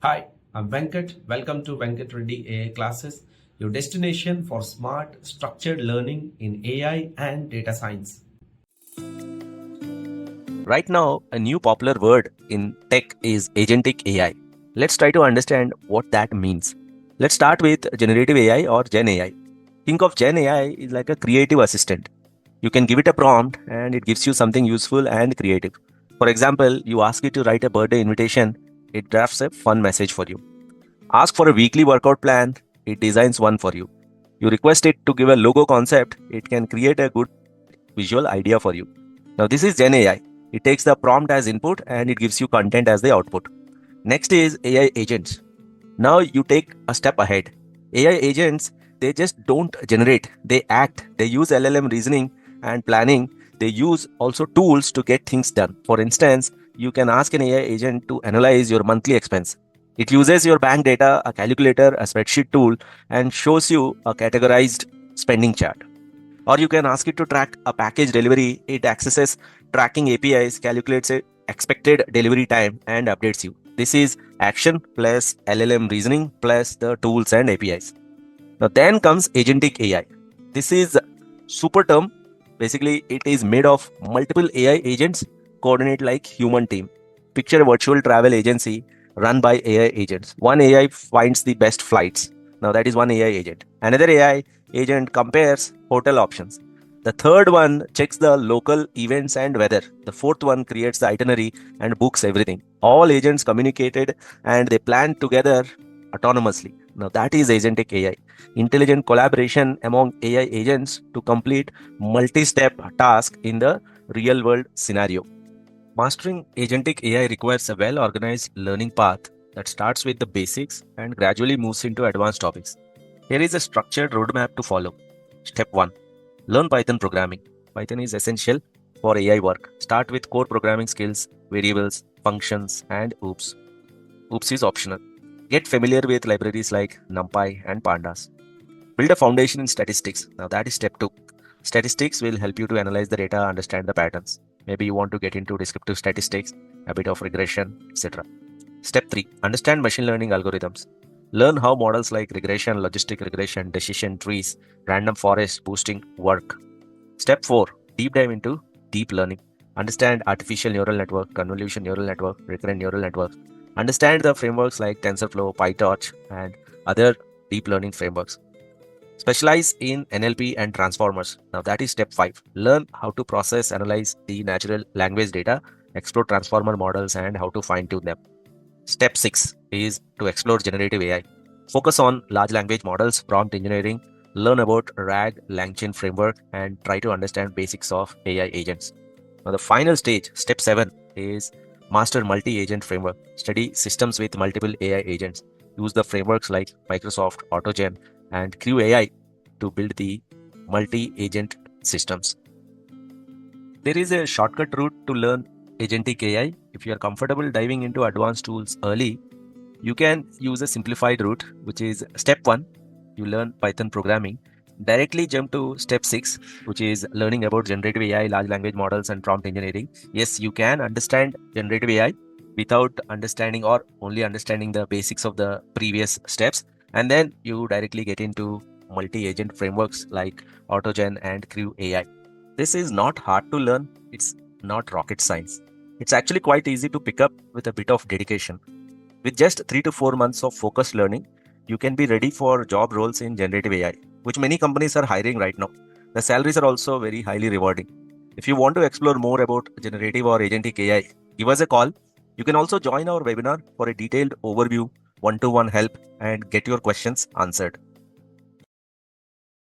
Hi, I'm Venkat. Welcome to Venkat Reddy AI classes, your destination for smart, structured learning in AI and data science. Right now, a new popular word in tech is Agentic AI. Let's try to understand what that means. Let's start with Generative AI or Gen AI. Think of Gen AI is like a creative assistant. You can give it a prompt and it gives you something useful and creative. For example, you ask it to write a birthday invitation, it drafts a fun message for you. Ask for a weekly workout plan, it designs one for you. You request it to give a logo concept, it can create a good visual idea for you. Now, this is Gen AI. It takes the prompt as input and it gives you content as the output. Next is AI agents. Now you take a step ahead. AI agents, they just don't generate, they act. They use LLM reasoning and planning. They use also tools to get things done. For instance, you can ask an AI agent to analyze your monthly expense. It uses your bank data, a calculator, a spreadsheet tool, and shows you a categorized spending chart. Or you can ask it to track a package delivery. It accesses tracking APIs, calculates a expected delivery time, and updates you. This is action plus LLM reasoning plus the tools and APIs. Now then comes agentic AI. This is super term. Basically, it is made of multiple AI agents coordinate like human team. Picture a virtual travel agency run by AI agents. One AI finds the best flights. Now that is one AI agent. Another AI agent compares hotel options. The third one checks the local events and weather. The fourth one creates the itinerary and books everything. All agents communicated and they plan together autonomously. Now that is agentic AI. Intelligent collaboration among AI agents to complete multi-step task in the real world scenario. Mastering agentic AI requires a well-organized learning path that starts with the basics and gradually moves into advanced topics. Here is a structured roadmap to follow. Step 1. Learn Python programming. Python is essential for AI work. Start with core programming skills, variables, functions, and OOPS. OOPS is optional. Get familiar with libraries like NumPy and Pandas. Build a foundation in statistics. Now that is step 2. Statistics will help you to analyze the data, understand the patterns. Maybe you want to get into descriptive statistics, a bit of regression, etc. Step 3. Understand machine learning algorithms. Learn how models like regression, logistic regression, decision trees, random forest boosting work. Step 4. Deep dive into deep learning. Understand artificial neural network, convolution neural network, recurrent neural networks. Understand the frameworks like TensorFlow, PyTorch, and other deep learning frameworks. Specialize in NLP and transformers. Now that is step 5. Learn how to process, analyze the natural language data, explore transformer models, and how to fine tune them. Step 6 is to explore generative AI. Focus on large language models, prompt engineering, learn about RAG, LangChain framework, and try to understand basics of AI agents. Now the final stage, step 7, is master multi-agent framework. Study systems with multiple AI agents. Use the frameworks like Microsoft AutoGen and Crew AI to build the multi-agent systems. There is a shortcut route to learn agentic AI. If you are comfortable diving into advanced tools early, you can use a simplified route, which is step 1, you learn Python programming. Directly jump to step 6, which is learning about generative AI, large language models, and prompt engineering. Yes, you can understand generative AI without understanding or only understanding the basics of the previous steps. And then you directly get into multi agent frameworks like AutoGen and Crew AI. This is not hard to learn, it's not rocket science. It's actually quite easy to pick up with a bit of dedication. With just 3 to 4 months of focused learning, you can be ready for job roles in generative AI, which many companies are hiring right now. The salaries are also very highly rewarding. If you want to explore more about generative or agentic AI, give us a call. You can also join our webinar for a detailed overview, one-to-one help, and get your questions answered.